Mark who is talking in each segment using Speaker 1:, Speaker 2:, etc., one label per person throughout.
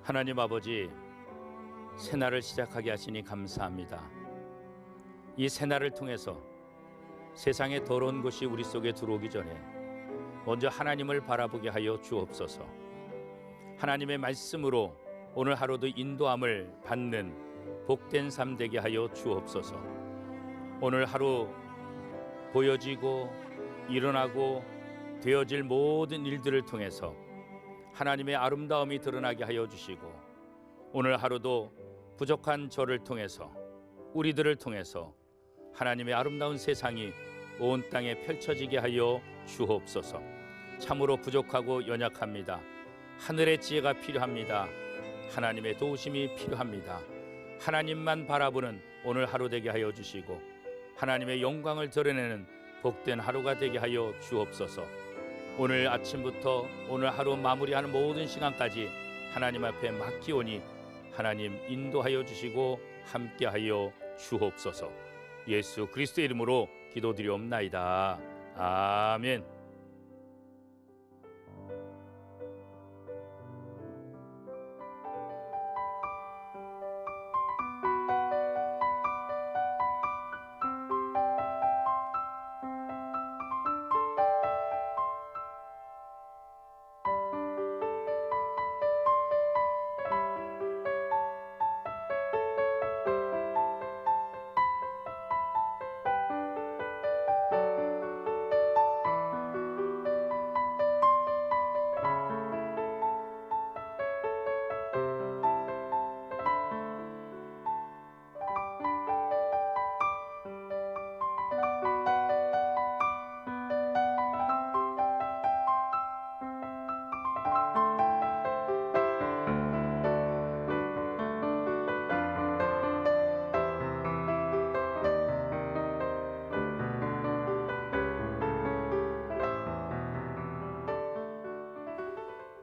Speaker 1: 하나님 아버지, 새날을 시작하게 하시니 감사합니다. 이 새날을 통해서 세상의 더러운 것이 우리 속에 들어오기 전에 먼저 하나님을 바라보게 하여 주옵소서. 하나님의 말씀으로 오늘 하루도 인도함을 받는 복된 삶 되게 하여 주옵소서. 오늘 하루 보여지고 일어나고 되어질 모든 일들을 통해서 하나님의 아름다움이 드러나게 하여 주시고, 오늘 하루도 부족한 저를 통해서, 우리들을 통해서 하나님의 아름다운 세상이 온 땅에 펼쳐지게 하여 주옵소서. 참으로 부족하고 연약합니다. 하늘의 지혜가 필요합니다. 하나님의 도우심이 필요합니다. 하나님만 바라보는 오늘 하루 되게 하여 주시고, 하나님의 영광을 드러내는 복된 하루가 되게 하여 주옵소서. 오늘 아침부터 오늘 하루 마무리하는 모든 시간까지 하나님 앞에 맡기오니 하나님 인도하여 주시고 함께하여 주옵소서. 예수 그리스도의 이름으로 기도드리옵나이다. 아멘.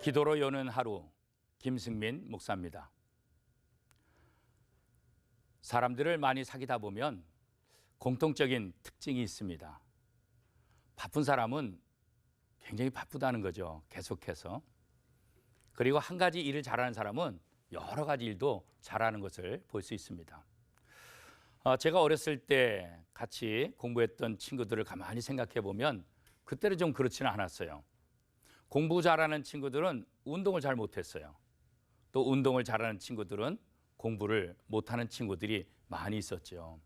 Speaker 1: 기도로 여는 하루, 김승민 목사입니다. 사람들을 많이 사귀다 보면 공통적인 특징이 있습니다. 바쁜 사람은 굉장히 바쁘다는 거죠, 계속해서. 그리고 한 가지 일을 잘하는 사람은 여러 가지 일도 잘하는 것을 볼 수 있습니다. 제가 어렸을 때 같이 공부했던 친구들을 가만히 생각해 보면 그때는 좀 그렇지는 않았어요. 공부 잘하는 친구들은 운동을 잘 못했어요. 또 운동을 잘하는 친구들은 공부를 못하는 친구들이 많이 있었죠.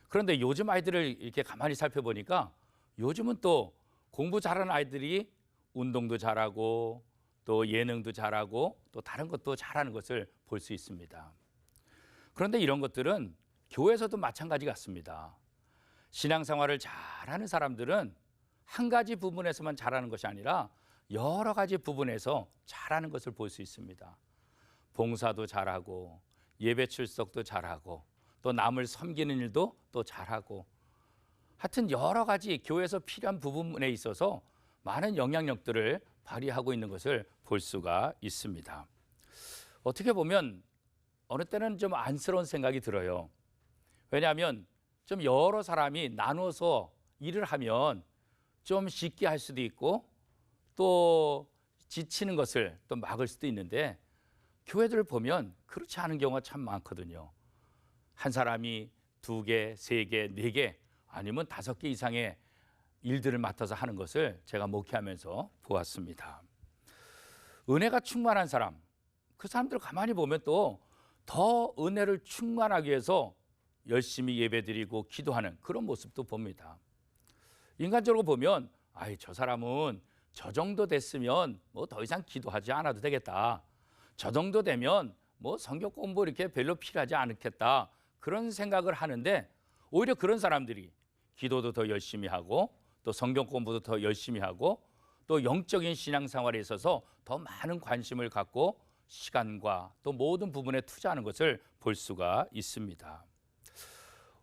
Speaker 1: 그런데 요즘 아이들을 이렇게 가만히 살펴보니까 요즘은 또 공부 잘하는 아이들이 운동도 잘하고 또 예능도 잘하고 또 다른 것도 잘하는 것을 볼 수 있습니다. 그런데 이런 것들은 교회에서도 마찬가지 같습니다. 신앙생활을 잘하는 사람들은 한 가지 부분에서만 잘하는 것이 아니라 여러 가지 부분에서 잘하는 것을 볼 수 있습니다. 봉사도 잘하고 예배 출석도 잘하고 또 남을 섬기는 일도 또 잘하고, 하여튼 여러 가지 교회에서 필요한 부분에 있어서 많은 영향력들을 발휘하고 있는 것을 볼 수가 있습니다. 어떻게 보면 어느 때는 좀 안쓰러운 생각이 들어요. 왜냐하면 좀 여러 사람이 나눠서 일을 하면 좀 쉽게 할 수도 있고 또 지치는 것을 또 막을 수도 있는데, 교회들을 보면 그렇지 않은 경우가 참 많거든요. 한 사람이 2개, 3개, 4개 아니면 5개 이상의 일들을 맡아서 하는 것을 제가 목회하면서 보았습니다. 은혜가 충만한 사람, 그 사람들을 가만히 보면 또 더 은혜를 충만하기 위해서 열심히 예배드리고 기도하는 그런 모습도 봅니다. 인간적으로 보면 저 사람은 저 정도 됐으면 뭐 더 이상 기도하지 않아도 되겠다. 저 정도 되면 뭐 성경 공부 이렇게 별로 필요하지 않겠다. 그런 생각을 하는데, 오히려 그런 사람들이 기도도 더 열심히 하고 또 성경 공부도 더 열심히 하고 또 영적인 신앙생활에 있어서 더 많은 관심을 갖고 시간과 또 모든 부분에 투자하는 것을 볼 수가 있습니다.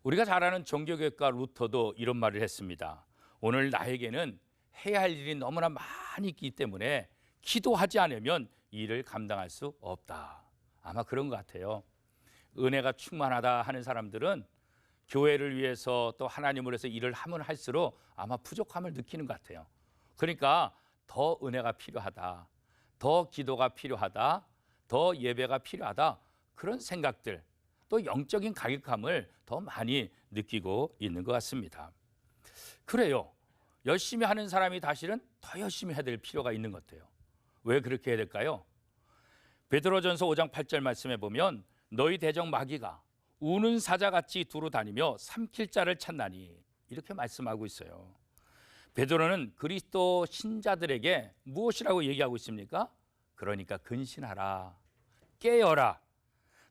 Speaker 1: 우리가 잘 아는 종교개혁가 루터도 이런 말을 했습니다. 오늘 나에게는 해야 할 일이 너무나 많이 있기 때문에 기도하지 않으면 이 일을 감당할 수 없다. 아마 그런 것 같아요. 은혜가 충만하다 하는 사람들은 교회를 위해서 또 하나님을 위해서 일을 하면 할수록 아마 부족함을 느끼는 것 같아요. 그러니까 더 은혜가 필요하다, 더 기도가 필요하다, 더 예배가 필요하다. 그런 생각들, 또 영적인 가격감을 더 많이 느끼고 있는 것 같습니다. 그래요. 열심히 하는 사람이 사실은 더 열심히 해야 될 필요가 있는 것 같아요. 왜 그렇게 해야 될까요? 베드로전서 5장 8절 말씀에 보면 너희 대적 마귀가 우는 사자같이 두루 다니며 삼킬 자를 찾나니 이렇게 말씀하고 있어요. 베드로는 그리스도 신자들에게 무엇이라고 얘기하고 있습니까? 그러니까 근신하라, 깨어라,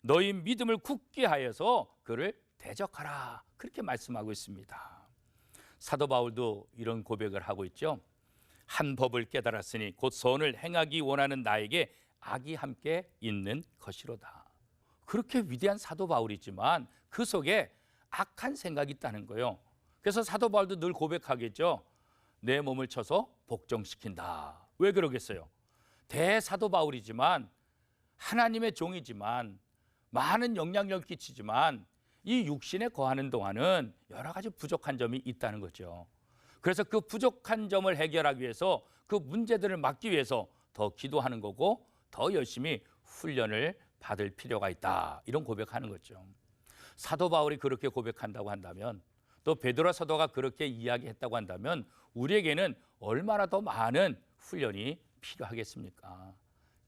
Speaker 1: 너희 믿음을 굳게 하여서 그를 대적하라, 그렇게 말씀하고 있습니다. 사도 바울도 이런 고백을 하고 있죠. 한 법을 깨달았으니 곧 선을 행하기 원하는 나에게 악이 함께 있는 것이로다. 그렇게 위대한 사도 바울이지만 그 속에 악한 생각이 있다는 거예요. 그래서 사도 바울도 늘 고백하겠죠. 내 몸을 쳐서 복종시킨다. 왜 그러겠어요? 대사도 바울이지만 하나님의 종이지만 많은 영향력을 끼치지만 이 육신에 거하는 동안은 여러 가지 부족한 점이 있다는 거죠. 그래서 그 부족한 점을 해결하기 위해서 그 문제들을 막기 위해서 더 기도하는 거고 더 열심히 훈련을 받을 필요가 있다. 이런 고백하는 거죠. 사도 바울이 그렇게 고백한다고 한다면 또 베드로 사도가 그렇게 이야기했다고 한다면 우리에게는 얼마나 더 많은 훈련이 필요하겠습니까?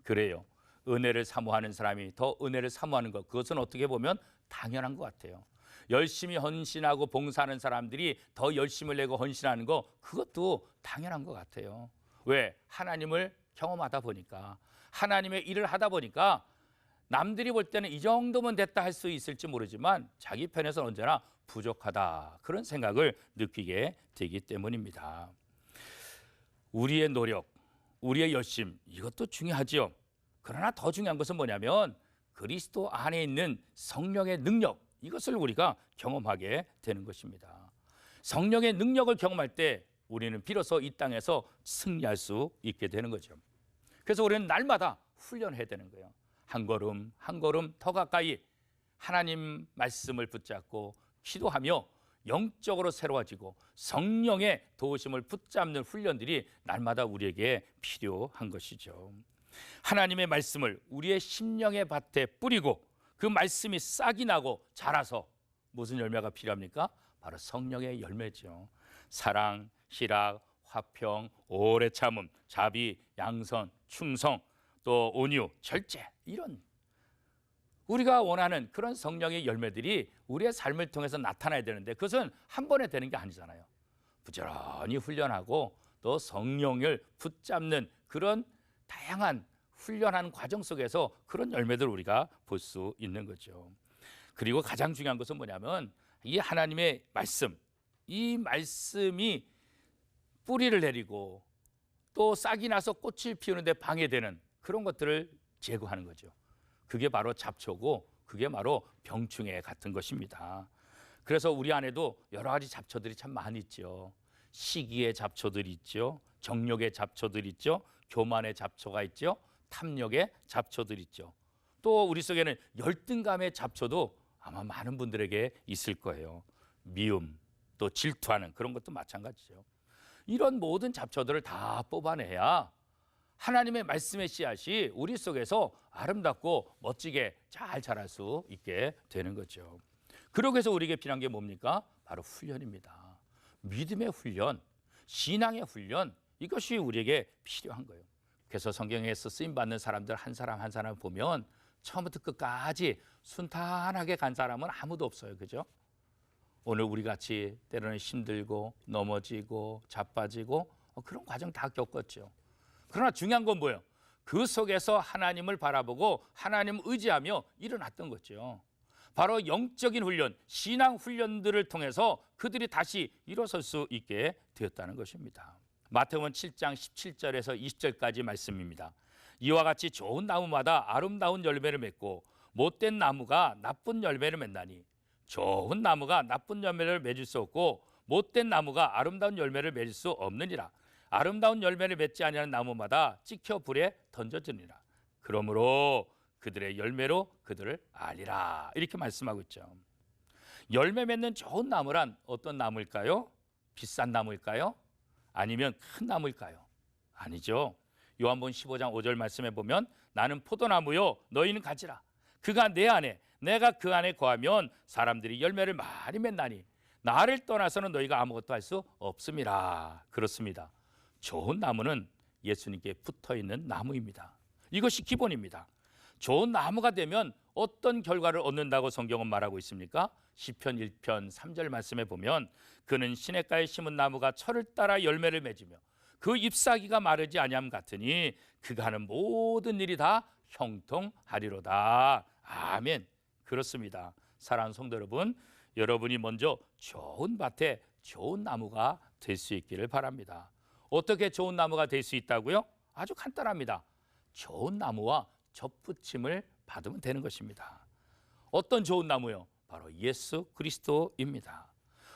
Speaker 1: 그래요. 은혜를 사모하는 사람이 더 은혜를 사모하는 것, 그것은 어떻게 보면 당연한 것 같아요. 열심히 헌신하고 봉사하는 사람들이 더 열심을 내고 헌신하는 거, 그것도 당연한 것 같아요. 왜? 하나님을 경험하다 보니까, 하나님의 일을 하다 보니까 남들이 볼 때는 이 정도면 됐다 할 수 있을지 모르지만 자기 편에서는 언제나 부족하다, 그런 생각을 느끼게 되기 때문입니다. 우리의 노력, 우리의 열심, 이것도 중요하지요. 그러나 더 중요한 것은 뭐냐면 그리스도 안에 있는 성령의 능력, 이것을 우리가 경험하게 되는 것입니다. 성령의 능력을 경험할 때 우리는 비로소 이 땅에서 승리할 수 있게 되는 거죠. 그래서 우리는 날마다 훈련해야 되는 거예요. 한 걸음 한 걸음 더 가까이 하나님 말씀을 붙잡고 기도하며 영적으로 새로워지고 성령의 도우심을 붙잡는 훈련들이 날마다 우리에게 필요한 것이죠. 하나님의 말씀을 우리의 심령의 밭에 뿌리고 그 말씀이 싹이 나고 자라서 무슨 열매가 필요합니까? 바로 성령의 열매죠. 사랑, 희락, 화평, 오래 참음, 자비, 양선, 충성, 또 온유, 절제, 이런 우리가 원하는 그런 성령의 열매들이 우리의 삶을 통해서 나타나야 되는데 그것은 한 번에 되는 게 아니잖아요. 부지런히 훈련하고 또 성령을 붙잡는 그런 다양한 훈련하는 과정 속에서 그런 열매들을 우리가 볼 수 있는 거죠. 그리고 가장 중요한 것은 뭐냐면 이 하나님의 말씀, 이 말씀이 뿌리를 내리고 또 싹이 나서 꽃을 피우는데 방해되는 그런 것들을 제거하는 거죠. 그게 바로 잡초고 그게 바로 병충해 같은 것입니다. 그래서 우리 안에도 여러 가지 잡초들이 참 많이 있죠. 시기의 잡초들이 있죠. 정욕의 잡초들이 있죠. 교만의 잡초가 있죠. 탐욕의 잡초들이 있죠. 또 우리 속에는 열등감의 잡초도 아마 많은 분들에게 있을 거예요. 미움, 또 질투하는 그런 것도 마찬가지죠. 이런 모든 잡초들을 다 뽑아내야 하나님의 말씀의 씨앗이 우리 속에서 아름답고 멋지게 잘 자랄 수 있게 되는 거죠. 그러기 위해서 우리에게 필요한 게 뭡니까? 바로 훈련입니다. 믿음의 훈련, 신앙의 훈련, 이것이 우리에게 필요한 거예요. 그래서 성경에서 쓰임받는 사람들 한 사람 한 사람 보면 처음부터 끝까지 순탄하게 간 사람은 아무도 없어요. 그죠? 오늘 우리 같이 때로는 힘들고 넘어지고 자빠지고 그런 과정 다 겪었죠. 그러나 중요한 건 뭐예요? 그 속에서 하나님을 바라보고 하나님을 의지하며 일어났던 거죠. 바로 영적인 훈련, 신앙 훈련들을 통해서 그들이 다시 일어설 수 있게 되었다는 것입니다. 마태복음 7장 17절에서 20절까지 말씀입니다. 이와 같이 좋은 나무마다 아름다운 열매를 맺고 못된 나무가 나쁜 열매를 맺나니 좋은 나무가 나쁜 열매를 맺을 수 없고 못된 나무가 아름다운 열매를 맺을 수 없느니라. 아름다운 열매를 맺지 아니하는 나무마다 찍혀 불에 던져지니라. 그러므로 그들의 열매로 그들을 알리라. 이렇게 말씀하고 있죠. 열매 맺는 좋은 나무란 어떤 나무일까요? 비싼 나무일까요? 아니면 큰 나무일까요? 아니죠. 요한복음 15장 5절 말씀에 보면 나는 포도나무요 너희는 가지라. 그가 내 안에 내가 그 안에 거하면 사람들이 열매를 많이 맺나니 나를 떠나서는 너희가 아무것도 할 수 없음이라. 그렇습니다. 좋은 나무는 예수님께 붙어있는 나무입니다. 이것이 기본입니다. 좋은 나무가 되면 어떤 결과를 얻는다고 성경은 말하고 있습니까? 시편 1편 3절 말씀에 보면 그는 시냇가에 심은 나무가 철을 따라 열매를 맺으며 그 잎사귀가 마르지 아니함 같으니 그가 하는 모든 일이 다 형통하리로다. 아멘. 그렇습니다. 사랑하는 성도 여러분, 여러분이 먼저 좋은 밭에 좋은 나무가 될 수 있기를 바랍니다. 어떻게 좋은 나무가 될 수 있다고요? 아주 간단합니다. 좋은 나무와 접붙임을 받으면 되는 것입니다. 어떤 좋은 나무요? 바로 예수 그리스도입니다.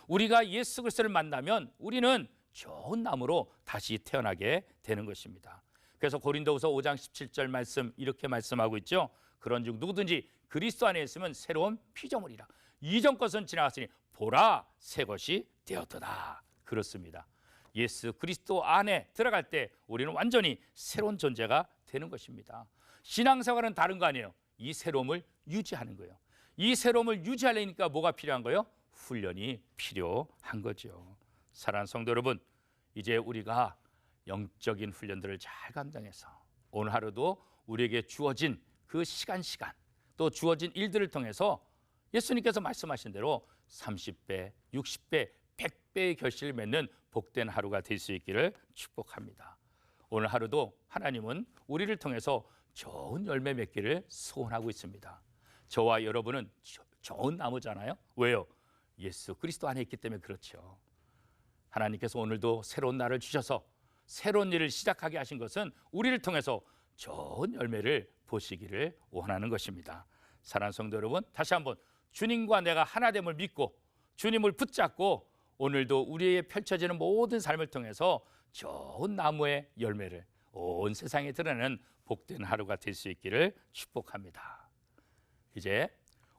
Speaker 1: 우리가 예수 그리스도를 만나면 우리는 좋은 나무로 다시 태어나게 되는 것입니다. 그래서 고린도후서 5장 17절 말씀 이렇게 말씀하고 있죠. 그런즉 누구든지 그리스도 안에 있으면 새로운 피조물이라. 이전 것은 지나갔으니 보라 새 것이 되었도다. 그렇습니다. 예수 그리스도 안에 들어갈 때 우리는 완전히 새로운 존재가 되는 것입니다. 신앙생활은 다른 거 아니에요. 이 새로움을 유지하는 거예요. 이 새로움을 유지하려니까 뭐가 필요한 거예요? 훈련이 필요한 거죠. 사랑하는 성도 여러분, 이제 우리가 영적인 훈련들을 잘 감당해서 오늘 하루도 우리에게 주어진 그 시간 또 주어진 일들을 통해서 예수님께서 말씀하신 대로 30배, 60배, 100배의 결실을 맺는 복된 하루가 될 수 있기를 축복합니다. 오늘 하루도 하나님은 우리를 통해서 좋은 열매 맺기를 소원하고 있습니다. 저와 여러분은 좋은 나무잖아요. 왜요? 예수 그리스도 안에 있기 때문에 그렇죠. 하나님께서 오늘도 새로운 날을 주셔서 새로운 일을 시작하게 하신 것은 우리를 통해서 좋은 열매를 보시기를 원하는 것입니다. 사랑하는 성도 여러분, 다시 한번 주님과 내가 하나됨을 믿고 주님을 붙잡고 오늘도 우리의 펼쳐지는 모든 삶을 통해서 좋은 나무의 열매를 온 세상에 드러내는 복된 하루가 될 수 있기를 축복합니다. 이제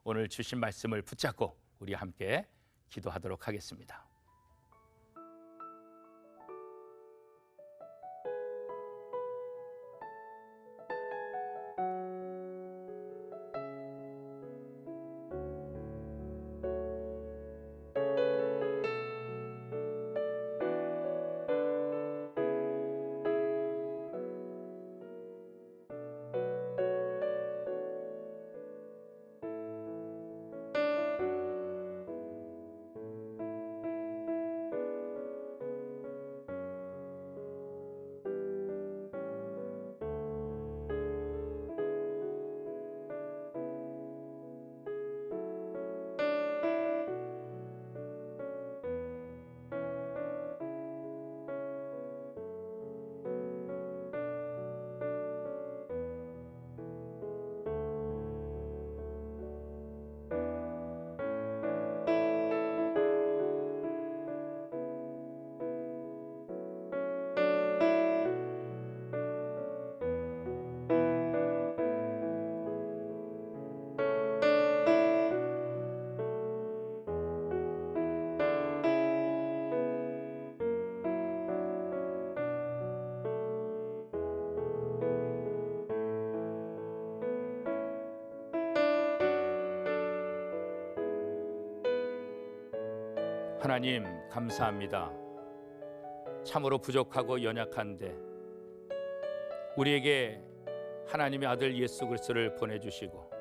Speaker 1: 오늘 주신 말씀을 붙잡고 우리 함께 기도하도록 하겠습니다. 하나님 감사합니다. 참으로 부족하고 연약한데 우리에게 하나님의 아들 예수 그리스도를 보내주시고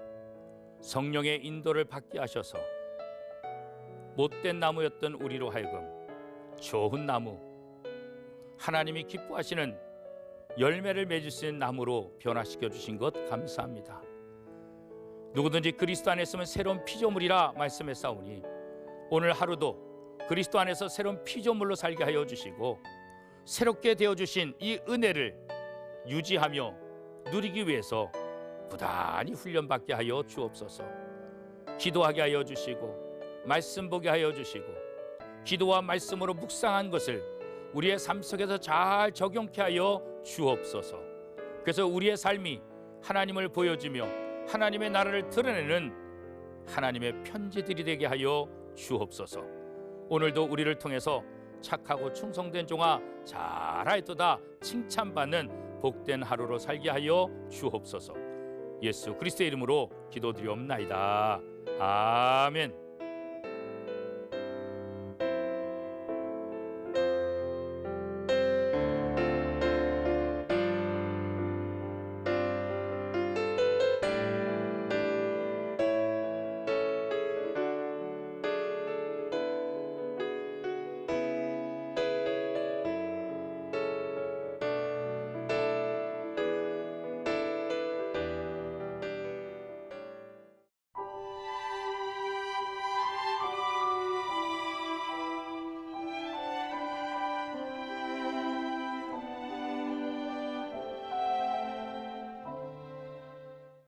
Speaker 1: 성령의 인도를 받게 하셔서 못된 나무였던 우리로 하여금 좋은 나무, 하나님이 기뻐하시는 열매를 맺을 수 있는 나무로 변화시켜 주신 것 감사합니다. 누구든지 그리스도 안에 있으면 새로운 피조물이라 말씀했사오니 오늘 하루도 그리스도 안에서 새로운 피조물로 살게 하여 주시고 새롭게 되어주신 이 은혜를 유지하며 누리기 위해서 부단히 훈련받게 하여 주옵소서. 기도하게 하여 주시고 말씀 보게 하여 주시고 기도와 말씀으로 묵상한 것을 우리의 삶 속에서 잘 적용케 하여 주옵소서. 그래서 우리의 삶이 하나님을 보여주며 하나님의 나라를 드러내는 하나님의 편지들이 되게 하여 주옵소서. 오늘도 우리를 통해서 착하고 충성된 종아 잘하였도다 칭찬받는 복된 하루로 살게 하여 주옵소서. 예수 그리스도의 이름으로 기도드리옵나이다. 아멘.